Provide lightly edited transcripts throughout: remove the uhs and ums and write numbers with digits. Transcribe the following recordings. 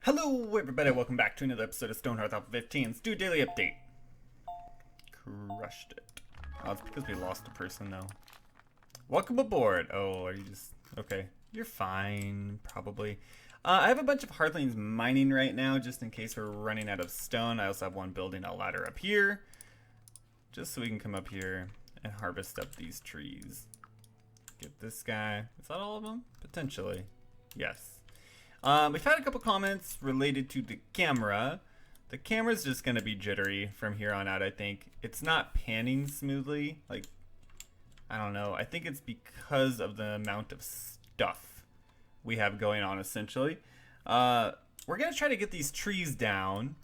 Hello everybody, welcome back to another episode of Stonehearth Alpha 15. Let's do a daily update. Crushed it. Oh, it's because we lost a person though. Welcome aboard. Oh, are you just... okay. You're fine, probably. I have a bunch of Hearthlings mining right now, just in case we're running out of stone. I also have one building a ladder up here, just so we can come up here and harvest up these trees. Get this guy. Is that all of them? Potentially. Yes. We've had a couple comments related to the camera. The camera's just going to be jittery from here on out, I think. It's not panning smoothly. Like, I don't know. I think it's because of the amount of stuff we have going on, essentially. We're going to try to get these trees down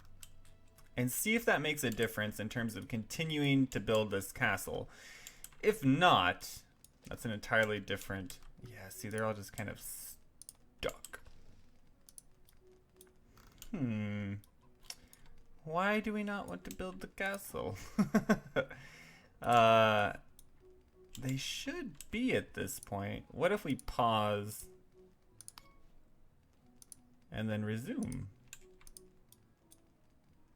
and see if that makes a difference in terms of continuing to build this castle. If not, that's an entirely different... yeah, see, they're all just kind of stuck. Why do we not want to build the castle? They should be at this point. What if we pause and then resume?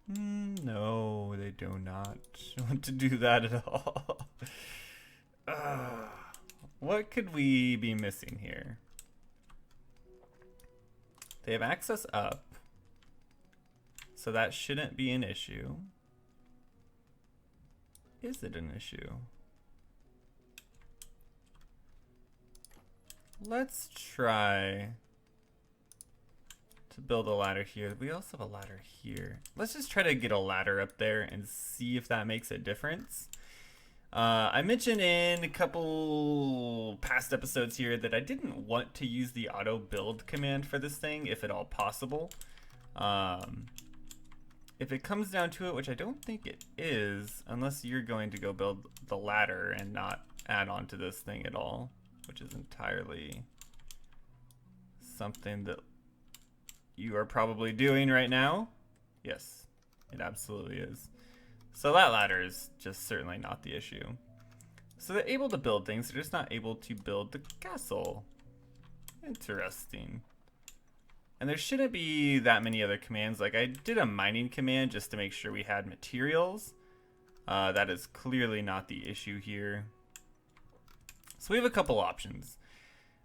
No, they do not want to do that at all. What could we be missing here? They have access up, so that shouldn't be an issue. Is it an issue? Let's try to build a ladder here. We also have a ladder here. Let's just try to get a ladder up there and see if that makes a difference. I mentioned in a couple past episodes here that I didn't want to use the auto build command for this thing, if at all possible. If it comes down to it, which I don't think it is, unless you're going to go build the ladder and not add on to this thing at all, which is entirely something that you are probably doing right now. Yes, it absolutely is. So that ladder is just certainly not the issue. So they're able to build things, they're just not able to build the castle. Interesting. And there shouldn't be that many other commands. Like, I did a mining command just to make sure we had materials. That is clearly not the issue here. So we have a couple options.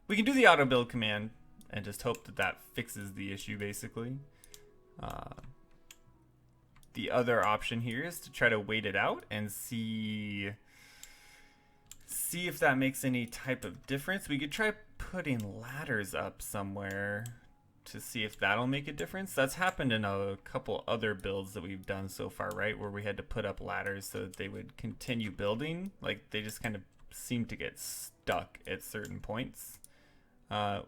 We can do the auto build command and just hope that that fixes the issue, basically. The other option here is to try to wait it out and see if that makes any type of difference. We could try putting ladders up somewhere to see if that'll make a difference. That's happened in a couple other builds that we've done so far, right? Where we had to put up ladders so that they would continue building. Like, they just kind of seem to get stuck at certain points.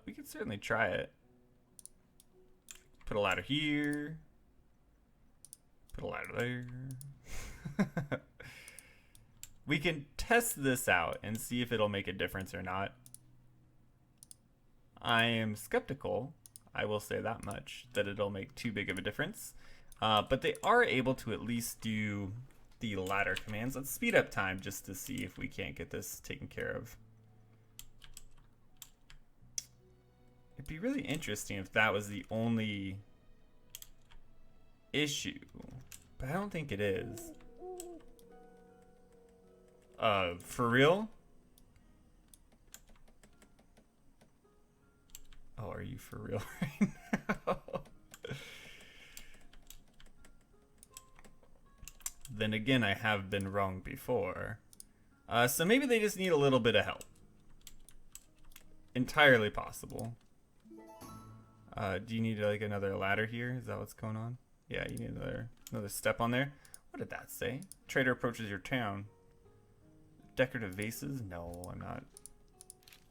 We could certainly try it. Put a ladder here. Put a ladder there. We can test this out and see if it'll make a difference or not. I am skeptical, I will say that much, that it'll make too big of a difference. But they are able to at least do the ladder commands. Let's speed up time just to see if we can't get this taken care of. It'd be really interesting if that was the only issue, but I don't think it is. For real? Oh, are you for real right now? Then again, I have been wrong before. So maybe they just need a little bit of help. Entirely possible. Do you need like another ladder here? Is that what's going on? Yeah, you need another step on there. What did that say? Trader approaches your town. Decorative vases? No, I'm not.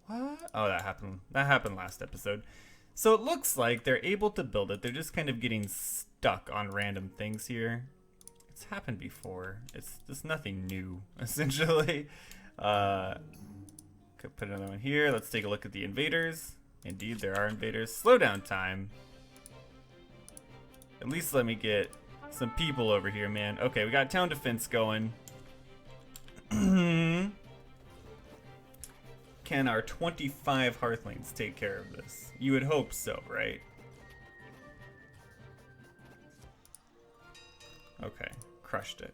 What? Oh, that happened. That happened last episode. So it looks like they're able to build it. They're just kind of getting stuck on random things here. It's happened before. It's just nothing new, essentially. Could put another one here. Let's take a look at the invaders. Indeed, there are invaders. Slow down time. At least let me get some people over here, man. Okay, we got town defense going. Can our 25 Hearthlings take care of this? You would hope so, right? Okay, crushed it.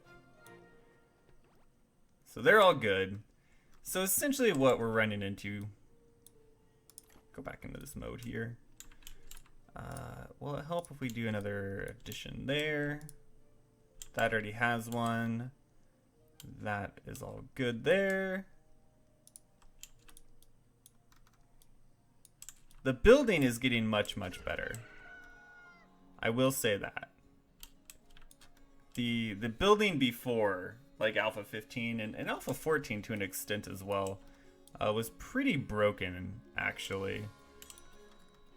So they're all good. So essentially what we're running into, go back into this mode here. Will it help if we do another addition there? That already has one. That is all good there. The building is getting much, much better. I will say that. The building before, like Alpha 15 and Alpha 14 to an extent as well, was pretty broken, actually.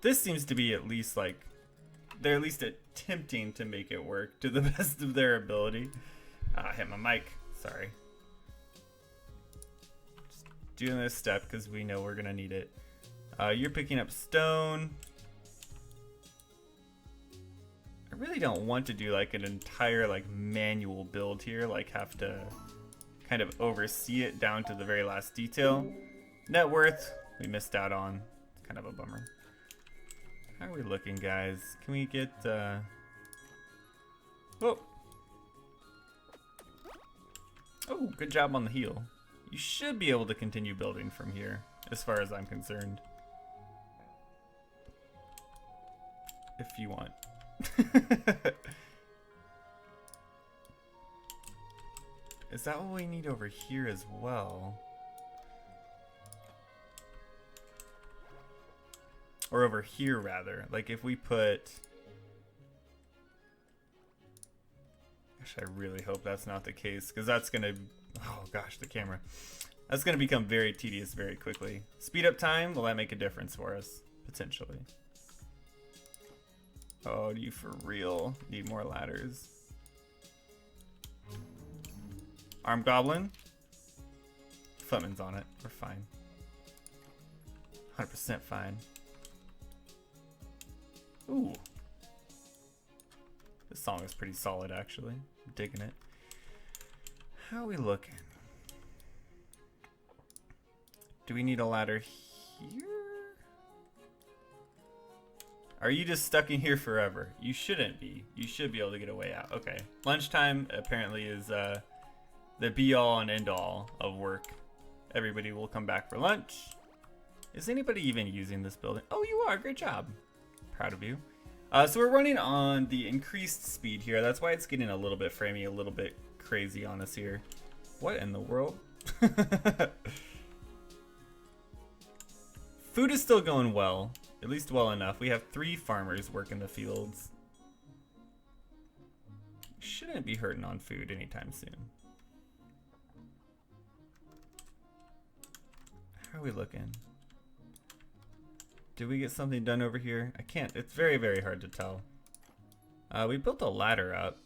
This seems to be at least like, they're at least attempting to make it work to the best of their ability. I hit my mic, sorry. Just doing this step because we know we're gonna need it. You're picking up stone. I really don't want to do like an entire like manual build here, like have to kind of oversee it down to the very last detail. Net worth, we missed out on. It's kind of a bummer. How are we looking, guys? Can we get, Oh, good job on the heal. You should be able to continue building from here, as far as I'm concerned. If you want. Is that what we need over here as well? Or over here, rather. Like if we put... Gosh, I really hope that's not the case, because that's going to... Oh gosh, the camera. That's going to become very tedious very quickly. Speed up time, will that make a difference for us? Potentially. Oh, do you for real need more ladders? Armed Goblin? Footman's on it. We're fine. 100% fine. Ooh. This song is pretty solid, actually. I'm digging it. How are we looking? Do we need a ladder here? Are you just stuck in here forever? You shouldn't be. You should be able to get a way out. Okay. Lunchtime apparently is the be-all and end-all of work. Everybody will come back for lunch. Is anybody even using this building? Oh, you are. Great job. Proud of you. So we're running on the increased speed here. That's why it's getting a little bit framey, a little bit crazy on us here. What in the world? Food is still going well. At least well enough. We have 3 farmers working the fields. Shouldn't be hurting on food anytime soon. How are we looking? Did we get something done over here? I can't. It's very, very hard to tell. We built a ladder up.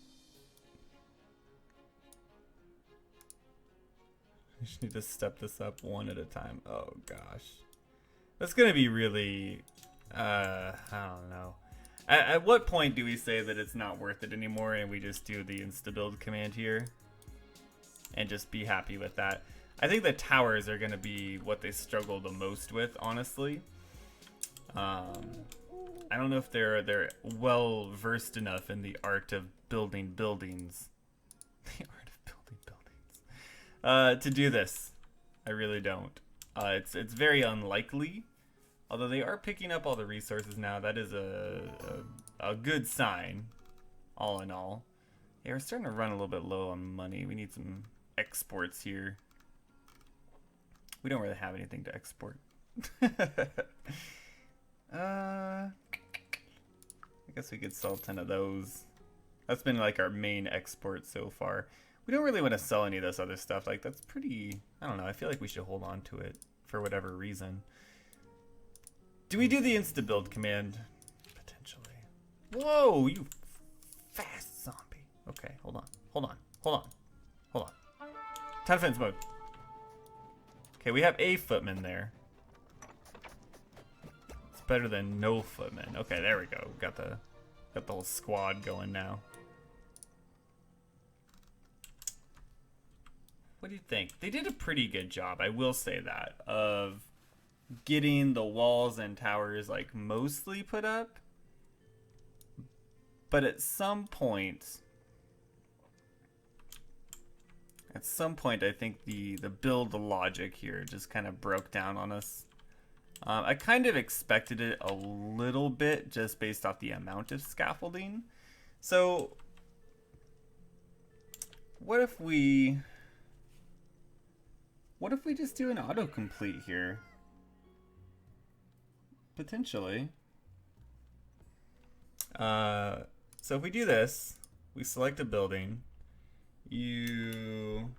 I just need to step this up one at a time. Oh gosh. That's gonna be really... I don't know. At what point do we say that it's not worth it anymore and we just do the insta-build command here? And just be happy with that. I think the towers are gonna be what they struggle the most with, honestly. I don't know if they're well versed enough in the art of building buildings. The art of building buildings. To do this. I really don't. It's very unlikely. Although they are picking up all the resources now, that is a good sign, all in all. Yeah, we're starting to run a little bit low on money. We need some exports here. We don't really have anything to export. I guess we could sell 10 of those. That's been like our main export so far. We don't really want to sell any of this other stuff. Like that's pretty, I don't know. I feel like we should hold on to it for whatever reason. Do we do the insta-build command? Potentially. Whoa, you fast zombie. Okay, hold on. Time defense mode. Okay, we have a footman there. It's better than no footman. Okay, there we go. Got the whole squad going now. What do you think? They did a pretty good job, I will say that, of getting the walls and towers like mostly put up. But at some point At some point, I think the build logic here just kind of broke down on us. I kind of expected it a little bit just based off the amount of scaffolding. So what if we just do an autocomplete here? Potentially. So if we do this, we select a building, you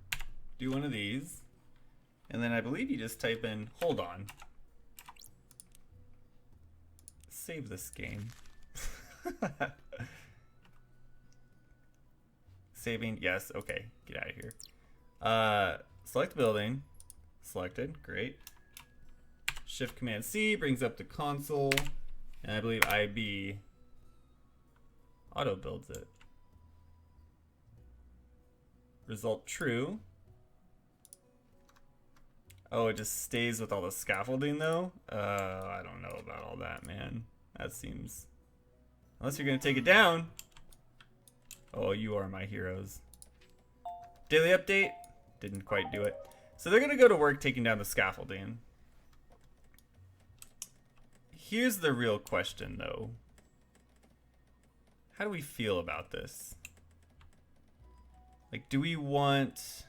do one of these, and then I believe you just type in, hold on. Save this game. Saving, yes, okay, get out of here. Select building, selected, great. Shift Command C brings up the console, and I believe IB auto builds it. Result true. Oh, it just stays with all the scaffolding though? I don't know about all that, man. That seems... Unless you're gonna take it down. Oh, you are my heroes. Daily update? Didn't quite do it. So they're gonna go to work taking down the scaffolding. Here's the real question though. How do we feel about this? Like, do we want...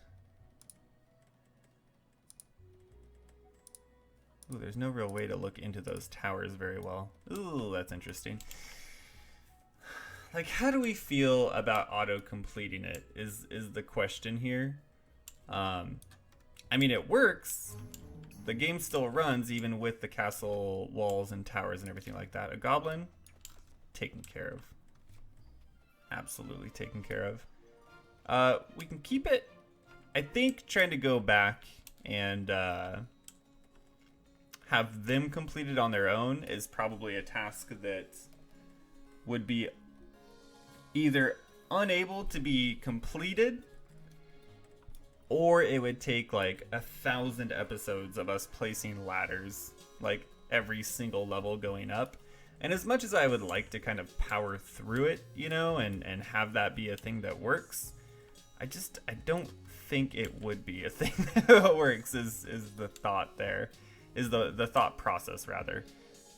Ooh, there's no real way to look into those towers very well. Ooh, that's interesting. Like, how do we feel about auto-completing it is the question here. I mean, it works. The game still runs even with the castle walls and towers and everything like that. A goblin, taken care of. Absolutely taken care of. We can keep it. I think trying to go back and have them completed on their own is probably a task that would be either unable to be completed, or it would take like 1,000 episodes of us placing ladders like every single level going up. And as much as I would like to kind of power through it, you know, and have that be a thing that works, I don't think it would be a thing that works is the thought there. Is the thought process rather.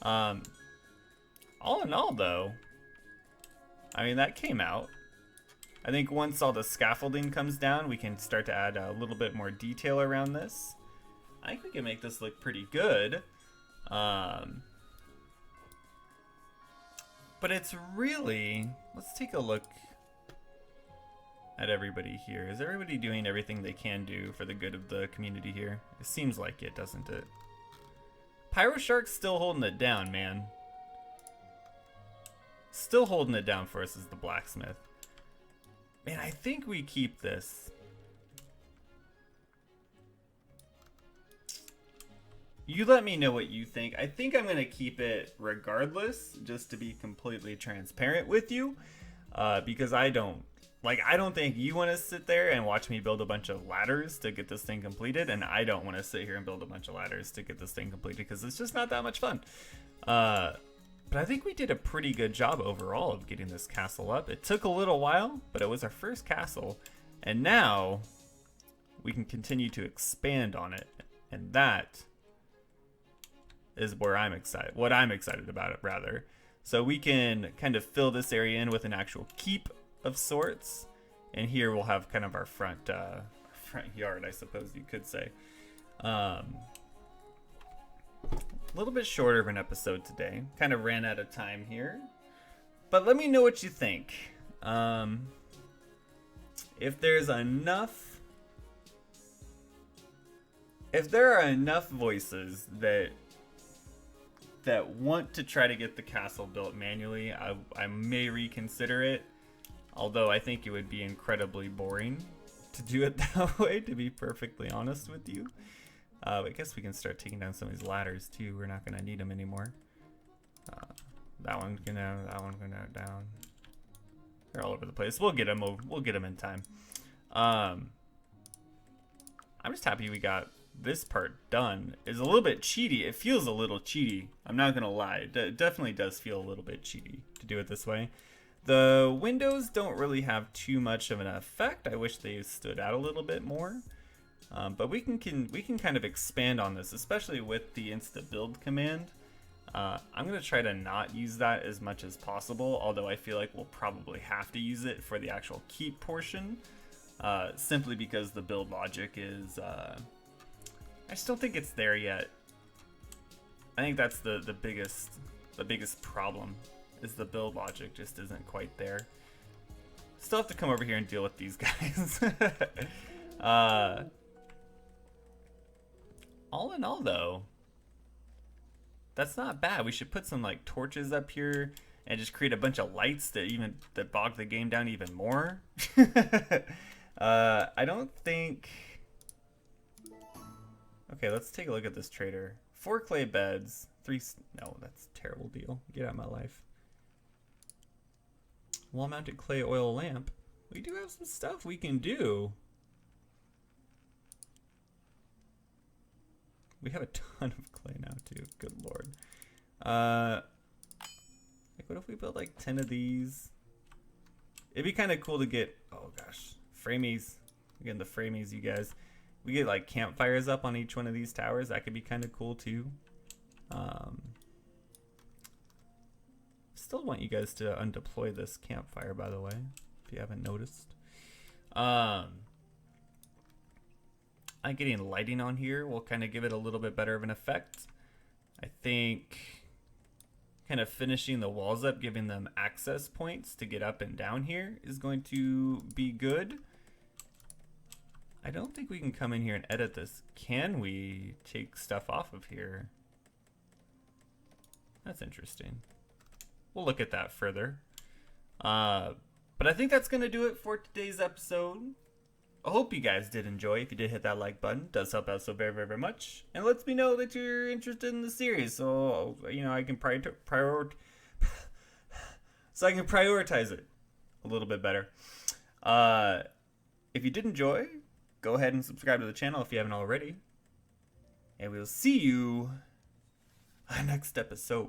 All in all though, I mean, that came out. I think once all the scaffolding comes down, we can start to add a little bit more detail around this. I think we can make this look pretty good. But it's really, let's take a look at everybody here. Is everybody doing everything they can do for the good of the community here? It seems like it, doesn't it? Pyro Shark's still holding it down, man. Still holding it down for us as the blacksmith. Man, I think we keep this. You let me know what you think. I think I'm gonna keep it regardless, just to be completely transparent with you, because I don't think you want to sit there and watch me build a bunch of ladders to get this thing completed, and I don't want to sit here and build a bunch of ladders to get this thing completed because it's just not that much fun. But I think we did a pretty good job overall of getting this castle up. It took a little while, but it was our first castle, and now we can continue to expand on it, and that is where I'm excited. What I'm excited about it, rather. So we can kind of fill this area in with an actual keep of sorts, and here we'll have kind of our front yard, I suppose you could say. A little bit shorter of an episode today. Kind of ran out of time here, but let me know what you think. If there are enough voices that want to try to get the castle built manually, I may reconsider it. Although I think it would be incredibly boring to do it that way, to be perfectly honest with you. I guess we can start taking down some of these ladders too. We're not gonna need them anymore. That one's gonna down. They're all over the place. We'll get them. We'll get them in time. I'm just happy we got this part done. It's a little bit cheaty. It feels a little cheaty. I'm not gonna lie. It definitely does feel a little bit cheaty to do it this way. The windows don't really have too much of an effect. I wish they stood out a little bit more. But we can kind of expand on this, especially with the insta build command. I'm going to try to not use that as much as possible, although I feel like we'll probably have to use it for the actual keep portion, simply because the build logic is... I just don't think it's there yet. I think that's the biggest problem, is the build logic just isn't quite there. Still have to come over here and deal with these guys. All in all, though, that's not bad. We should put some like torches up here and just create a bunch of lights that bog the game down even more. I don't think... Okay, let's take a look at this trader. 4 clay beds, 3... No, that's a terrible deal. Get out of my life. Wall-mounted clay oil lamp. We do have some stuff we can do. We have a ton of clay now, too. Good lord. Like, what if we built like 10 of these? It'd be kind of cool to get... Oh, gosh. Framies. Again, the framies, you guys. We get like campfires up on each one of these towers. That could be kind of cool too. Still want you guys to undeploy this campfire, by the way, if you haven't noticed. I'm getting lighting on here will kind of give it a little bit better of an effect. I think kind of finishing the walls up, giving them access points to get up and down here is going to be good. I don't think we can come in here and edit this. Can we take stuff off of here? That's interesting. We'll look at that further. But I think that's going to do it for today's episode. I hope you guys did enjoy. If you did, hit that like button. It does help out so very, very, very much. And lets me know that you're interested in the series. So, you know, I can prioritize it a little bit better. If you did enjoy, go ahead and subscribe to the channel if you haven't already. And we'll see you on next episode.